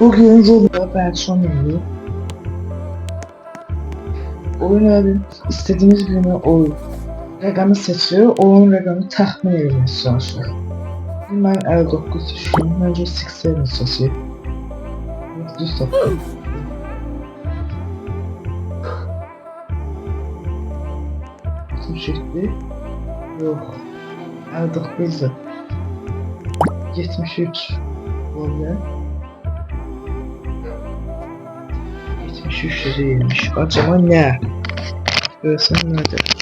Bugün Zoom'da versiyonunu oyun istediğimiz birine oyun rakamı seçiyor, oyun rakamı tahmin etmeye çalışıyor. Ben 59 seçiyorum, bence 67 seçiyor. Düz tapdım. Şimdi yok. 59 73 böyle. 73 liraymış. Acaba ne? Görsem nedir?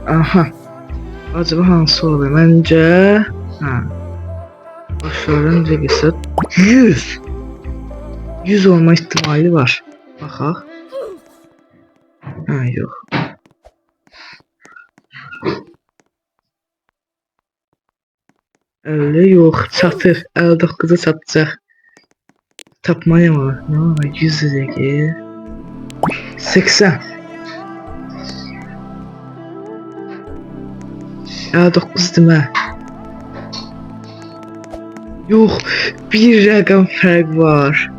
Aha. Acaba hansı olur? Bence... Ha. Başların regisi 100. 100 olma ihtimali var. Baxaq. Ha, yox. Öyle yox, çatır. 59'a çatacaq. Tapmayım ama. Ne var? 100 regi. 80. 59 demə. Yox, bir rəqəm fərq var.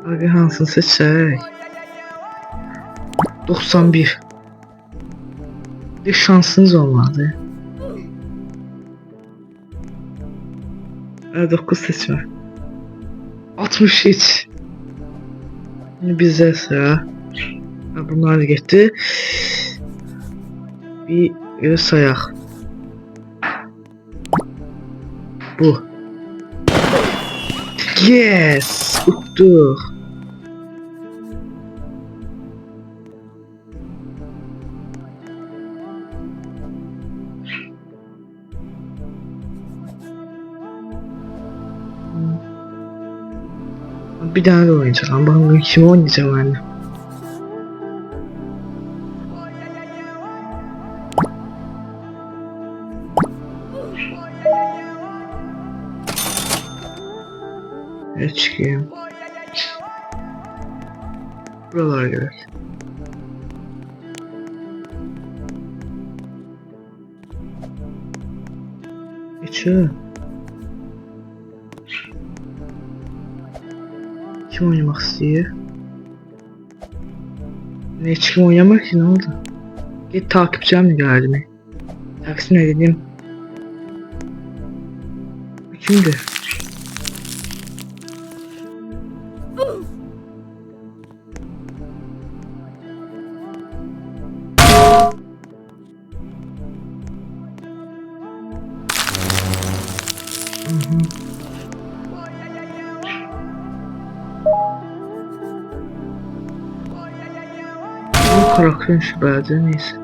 Abi hansını seçək? 91. Bir şansınız olmadı. 9 seçmə. 63. Şimdi bizə sıra. Bunlar da getdi. Bir sayaq. Bu. Yes! Utduq. Bir daha da oynayacağım. Bakın kim oynayacağım ben de. Evet çıkayım. Buralara gerek. Geçiyor. Kim oynamak istiyor? Ne hiç kim oynamıyor ki, ne oldu? Git takipçim mi geldi mi? Taksim edelim. Kimdi? Bu karakterin şüpheli neyse.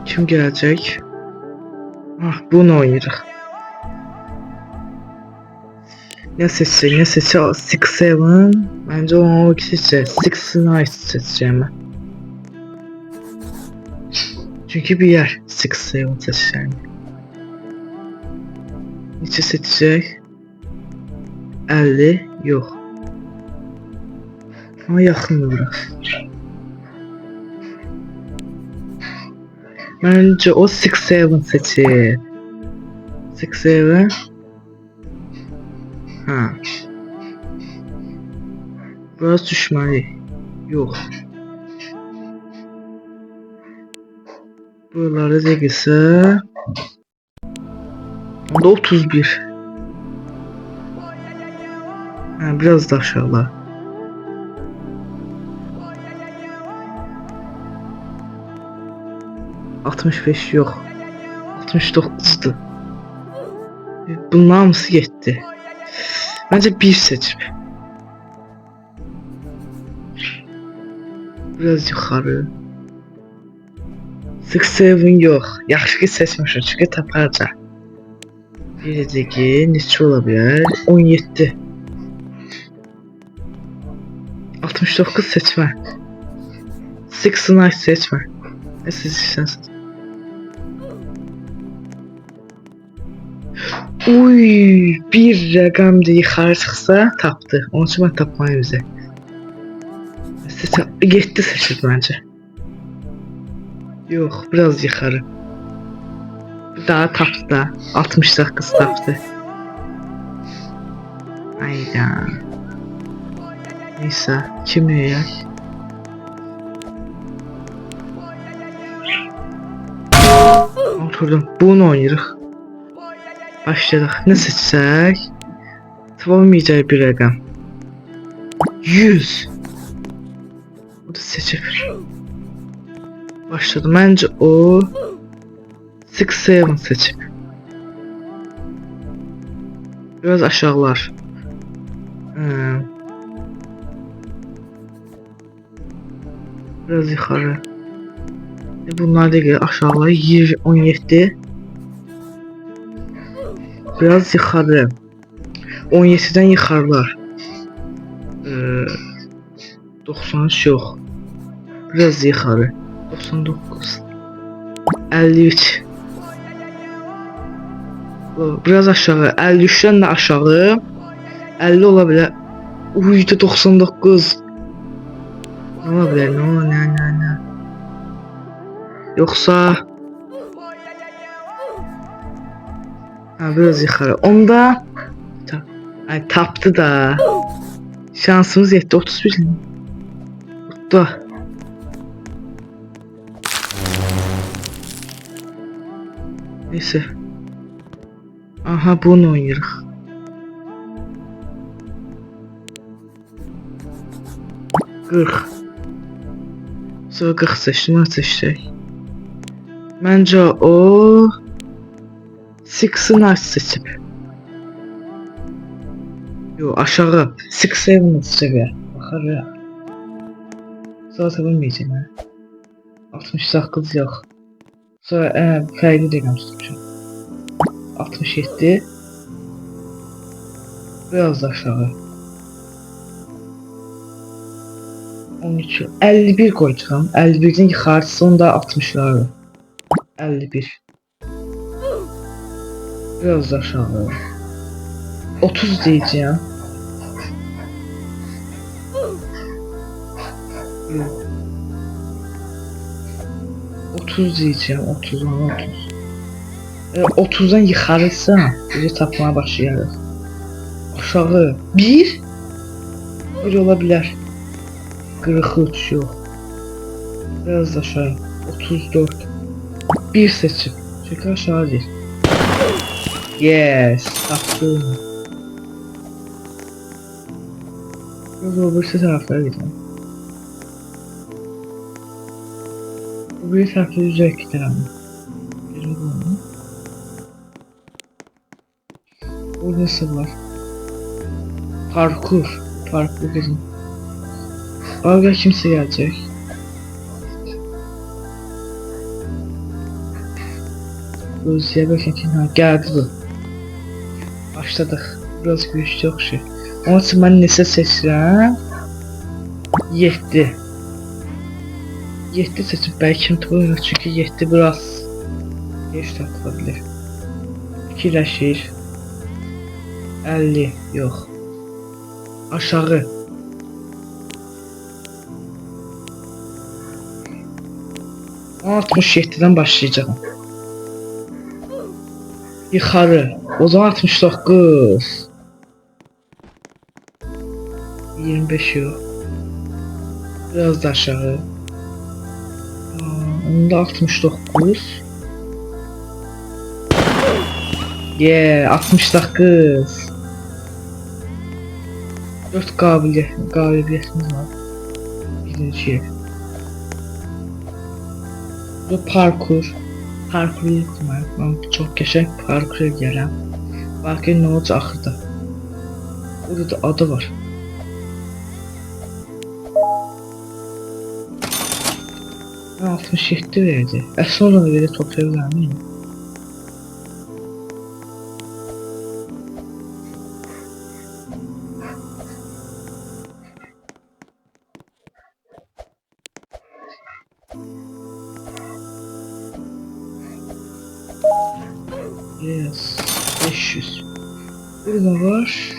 Kim gelecek? Ah, bunu oynayırıq. Ne seçecek, ne seçecek? 6-7. Bence onu o seçecek. 6-9 seçeceğim ben. Çünkü bir yer 6-7 seçeceğim. Neçə seçecek? 50 yok. Ama yakın biraz. Bence o 6-7 seçir. 6-7. Ha. Biraz düşmeli. Yok. Buraları zegisi. Onda 31. Ha, biraz da aşağılar. ...65 yok. 69'du. Bunun hamısı getdi. Bence bir seçip. Biraz yukarı. 6-7 yok. Yaxşı ki seçmişim çünkü taparca. Birəcəki neçə ola bilər? 17. 69 seçmə. 6-9 seçmə. Ne seçirsən? Uy, bir rəqəm də yuxarı çıxsa tapdı. Onun üçün mən tapmayım bizə. 7 seçir bence. Yok, biraz yukarı. Daha tapdı da. 69 tapdı. Ayda. Neyse, kim yiyək? Oturdum. Bunu oynayırıq. Başladıq. Ne seçsək? Tavamayacaq bir rəqəm. 100. O da seçib. Başladı. Məncə o 6-7 seçib. Biraz aşağılar. Biraz yukarı. Bunlar değil, aşağılar 17. Biraz yukarı. 17'den yukarılar. 93 yok. Biraz yukarı. 99. 53. Biraz aşağı. 53'ten de aşağı. 50 olabilir. Uydu 99. Ne olabilir? Ne? Yoksa biraz yukarı. Onda ay, taptı da. Şansımız yetti. 31. Burada. Neyse. Aha, bunu oynayırıq. 40. Sonra 40 seçdim, seçdik. Məncə o 6'ı seçib. Yo, aşağı 6-7 seçib. Baxarıq. Sonra bilməyəcəm. 68 yox. Sonra fərqli rəqəm tutmuşam. 67. Biraz da aşağı. 13. 51 koyacağım. 51'den yukarısı onda 60'lar. 51. Biraz da aşağı. 30 diyeceğim. Yok. 30 diyeceğim. 30. 30'dan yukarısı bizi tapmaya başlayarız. Aşağı 1 olabilir. 43 yok. Biraz da aşağı. 34. 1 seçip. Çünkü aşağı değil. Yes. Taptım. Biraz öbürsü taraflara gidelim. Bu bir tarafta yüzey gidelim. Burada nasıl var? Parkur. Parkur bizim. Orada kimse gelecek. Özüye bakın ki geldi bu. Başladık. Biraz güçlü yok şey. Onun için ben neyse seçirəm. 7. 7 seçip belki tutulur çünkü 7 biraz geç tutulabilir. Fikirləşir. 50 yok. Aşağı. On 67'den başlayacağım. Yukarı. O zaman 69. 25 yok. Biraz da aşağı. Onda 69. Yeah, 69. 4 kabiliyetimiz var. Birinci. Bu parkur. Parkur etmem. Ben çok geçen parkura gelem. Bakın ne olacak axırda. Burada da adı var. Ben 67 verdi. Sonra da böyle toplayabilir miyim? Yes. 500. Burada var.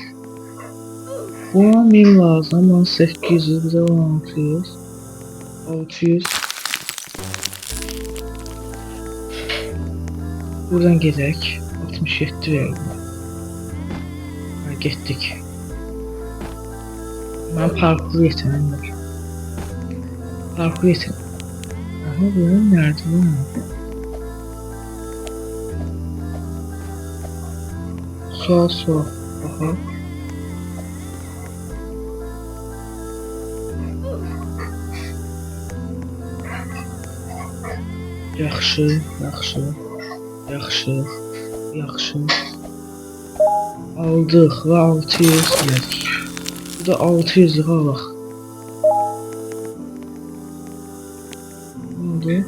Buna 1000 lazım. Bana 800, bize 1600. 600. Buradan gedək. 67 verdim. Ha, getdik. Ben parkur yeteneğim var. Parkur yeteneğim. Aha, bunun nerede lan? Su. Aha. Yaxşı. Aldıq və 600 gəldik. Bu da 600 lira alaq. Ne oldu?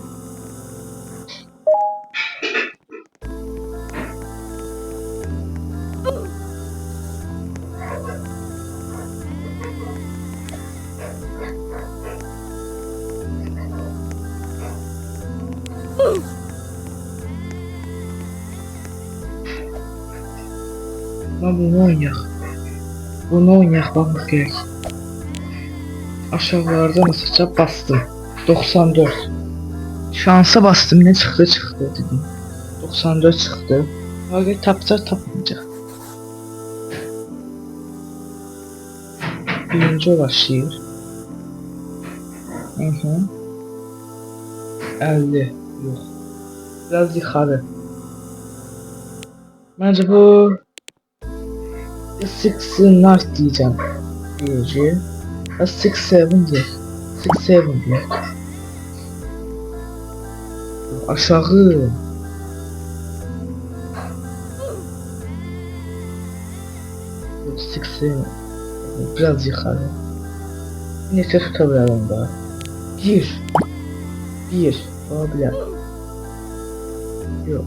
Lan bunu oynayaq bak gerek. Aşağılarda mesela bastım. 94. Şansa bastım, ne çıktı dedim. 94 çıktı. Hayır, tapmayacak. Birinci başlayır. 50. Yok. Biraz yukarı. Bence bu 6 diyeceğim. Birinci. 6-7 diye. 6-7 diye. Aşağı. 6-7. Biraz yukarı. Neyse tutabilirim daha. 1 olabilir. Yok.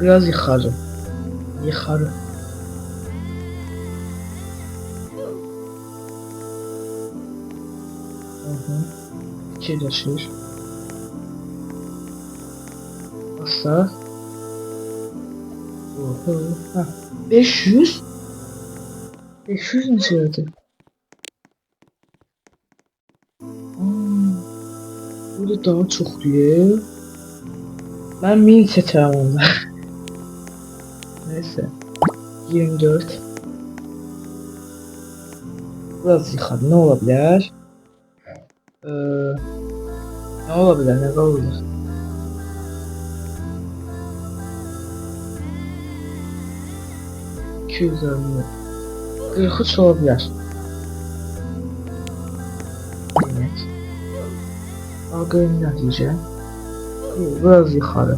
Biraz yukarı. İkileşir. Basa. Ha. 500 ne söyledi? Burada daha çok diyor. Ben 1000 seçerim onda. Neyse. 24. Biraz yukarı ne olabilir? Ne olabilir? Ne olabilir? $250. 43 olabilir. Evet. Algının netice. Biraz yukarı.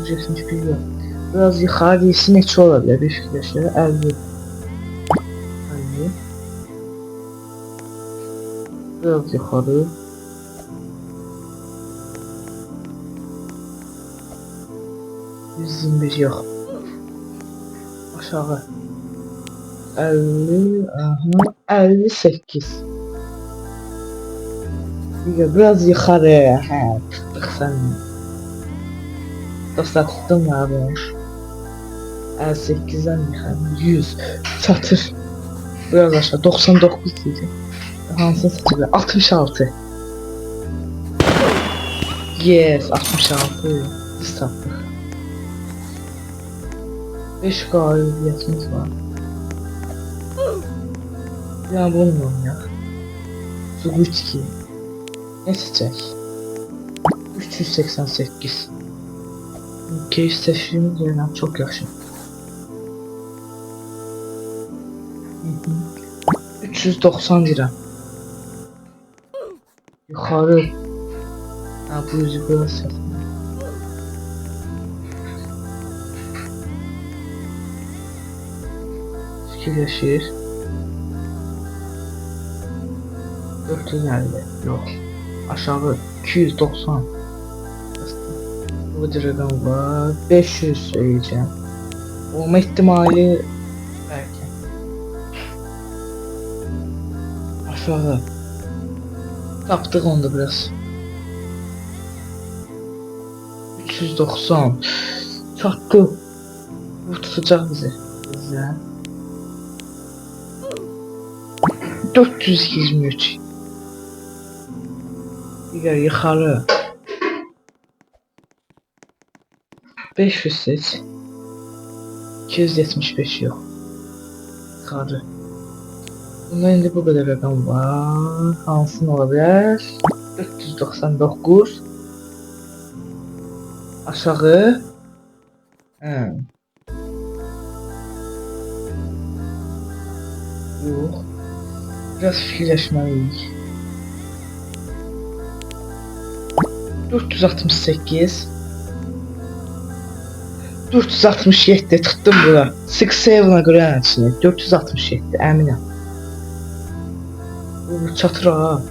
$171. Biraz yukarı değilsin, neçə olabilir? Bir fikirləşir. 50. Biraz yukarı. $121 yok. Aşağı. 50. Aha. 58. Biraz yukarı. Ha, tuttuk sen. Dostlar tuttum abi. 58'den yukarı. 100. Çatır. Biraz aşağı. 99 diyeceğim. Hansını seçebilir? 66. Yes, 66. Biz tapdık. 5 galibiyetimiz var. Ya bunu oynayaq. Zugutki. Ne seçək? 388. Case seçdiyimiz yerdən çox yaxşı. 390 lira. Yukarı. Ha, bu yüzü biraz satın. Fikirleşir. 450. Yok. Aşağı 290. Bu dirəqəm var. 500 söyleyeceğim. Olma ihtimali belki. Aşağı. Tapdık onda biraz. 390. Çatdı. Bu tutacaq bizi. Güzel. 423. Digər yuxarı. 500 seç. 275 yok. Yuxarı. Bunda indi bu kadar rəqəm var. Hansını ola bilər? 499. Aşağı. Yox. Biraz fikirləşməliyik. 468. 467 tutdum bura. 6-7'a görə ənçini. 467 əminəm. Bu çatır ha.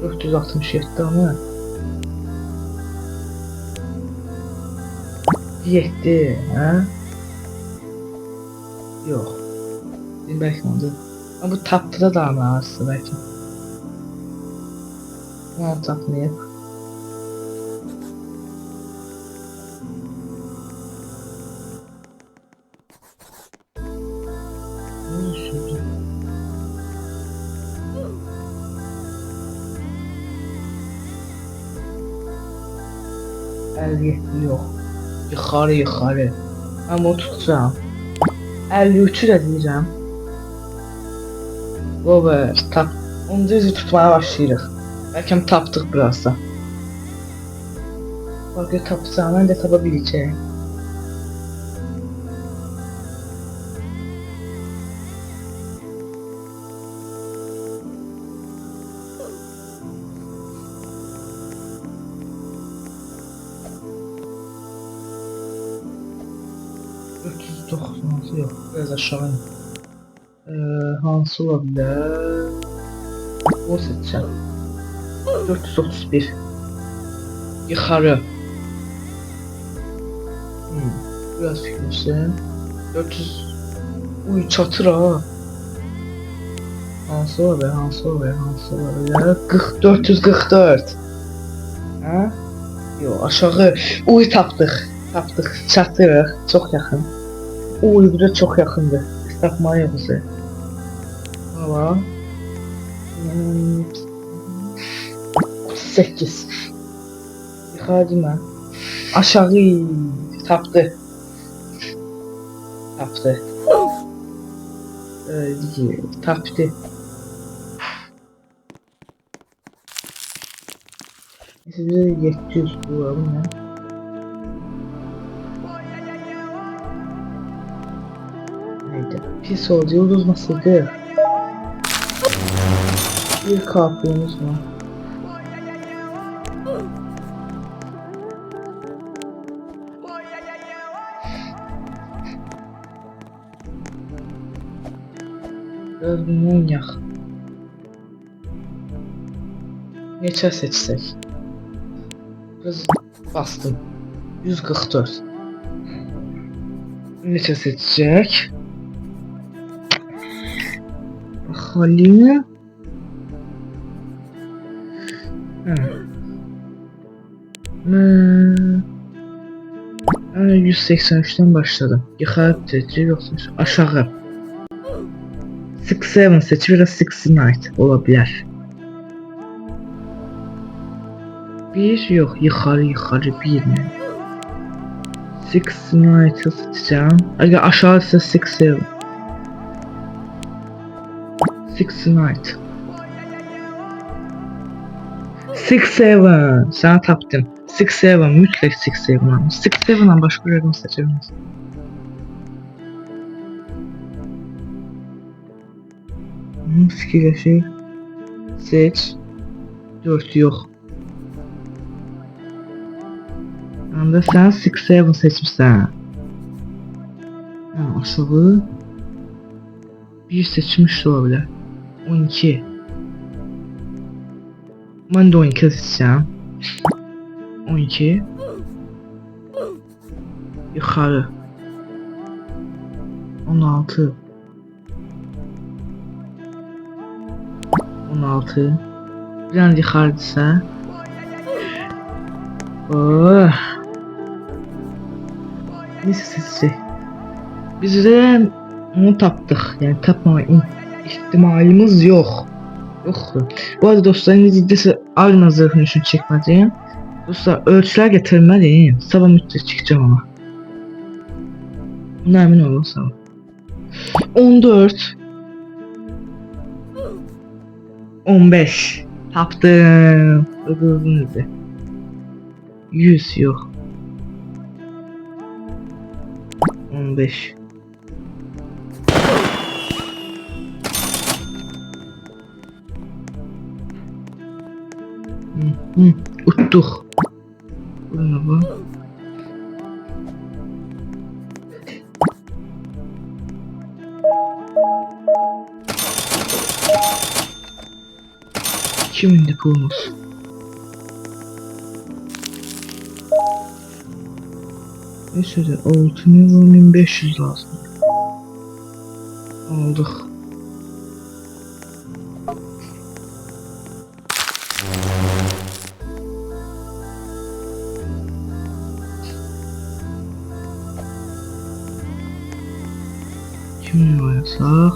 467 ama. 7 hə? Yox. Bəlkə oldu. Ama bu tapdı da mı arası belki. Ne tapmayıb. Yok. Yuxarı. Ama o tutacağım. 53'ü də deyirəm. Baba tap. Onu düzü tutmaya başlayırıq. Bəlkə tapdıq birazda. Bak ya tapsam mən də tapa biləcəyim. Yok, biraz aşağı. Hansı ola bilər? O seçeceğim. 431. Yuxarı. Biraz fikirləşdim. 400. Uy çatır ha. Hansı ola bilər? 444. Ha? Yox, aşağı. Uy tapdıq. Çatırıq. Çox yaxın. Uy bu da çok yakındı. Tapmaya bize. Ama 38. Yıkadım ben. Aşağı tapdı. Tapdı. Bize 700 bulalım ya. Pis oldu, yıldızmasıydı. Bir kapıyımız var. Biraz bunu oynayaq. Neçə seçsək? Biraz bastım. 144. Neçə seçecək? Haline. Ben 183'ten başladım. Yukarı seçi yoksa aşağı. 6-7 seçi biraz 6 night olabilir. Bir yok yukarı bir mi? 6 night'ı seçeceğim. Aga aşağı ise 6-7. 6 night. 6-7. Sana tapdım. 6-7. Mütləq 6-7. 6-7'dan başqa rəqəm seçəməz. Fikirləşik. Seç. 4 yox. Anda sən 6-7 seçmişsən. Aşağı. Bir seçmiş ola bilər. 12. Ben de 12 seçeceğim. 12. Yukarı. 16. 16. Biraz yukarıdırsa. Oh. Neyse seçecek. Biz de onu tapdıq. Yani tapmama ihtimalimiz yok. Yoxdur. Bu arada dostlar, indi ciddi arma zırhını üçün çəkməcəyim. Dostlar, ölçülər gətirməliyim. Sabah mütləq çıxacağım ama. Buna əmin olun sabah. 14 15 tapdım. Öbürünün idi. 100 yok. 15 Uttuk. Bu ne bu? Kimin pulumuz? Neyse de 6500 lazım. Aldık. Kimi oynasak?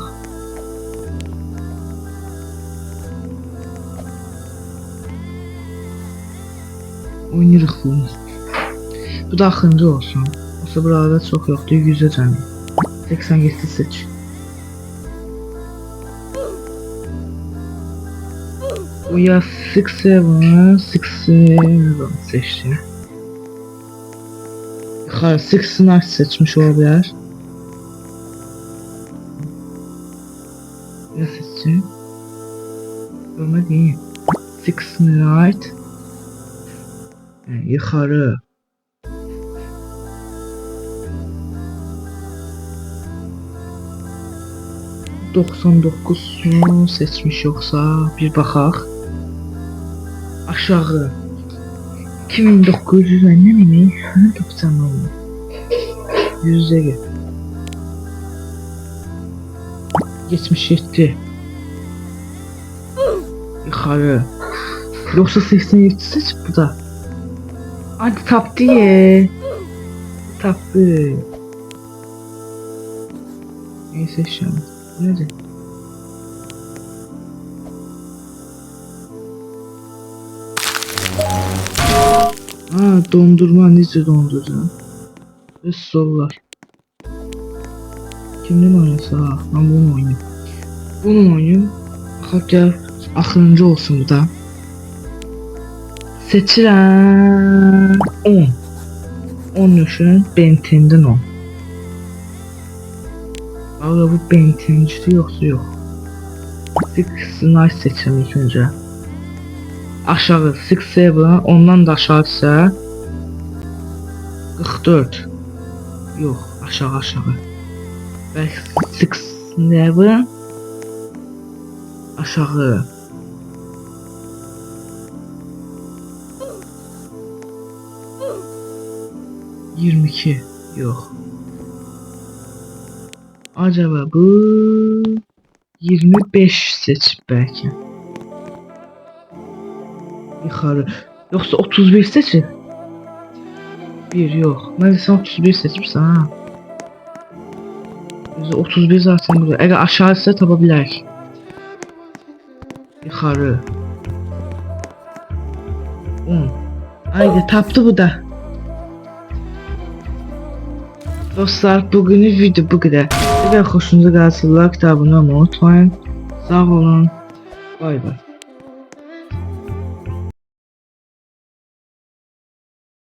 Oynayırıq bunu. Bu da axırıncı olsun. Olsa burada çox yoxdur, 100'e cəmi. 87 seç. Bu ya 6-7 seçti. Yuxarı 6 seçmiş ola bilər. Ne seçeceğim? Görmədiyim. 6 night. Yuxarı. %99'unu seçmiş yoksa bir baxaq. Aşağı 2900 ne mi? Hani tapacağım onu. 100'e gel. 77. Yukarı. Yoksa 87 seç bu da. Hadi taptı ye. Taptı. Neyse şimdi. Nedir? Dondurma necə donduracağım? Ve sorular. Kimden oynasa? Ben bunu oynayayım. Bunu oynayayım. Hatta axırıncı olsun bu da. Seçirəm 10. 10 üçün Benten'den 10. Valla bu Benten'cisi yoksa yok. 6 nice seçirəm ilk önce. Aşağı 6-7, ondan da aşağı ise 44. Yok, aşağı. Belki 6-7 aşağı. ...22 yok. Acaba bu 25 seçip belki. Yukarı. Yoksa 31 seçin. Bir yok. Ben sen 31 seçmişsin ha. 31 zaten burada. Eğer aşağı ise tapabilir. Yukarı. 10. Haydi taptı bu da. Dostlar, bugünün video bu kadar. Eğer hoşunuza gəlsə like, abunə olmayı unutmayın. Sağ olun. Bay bay.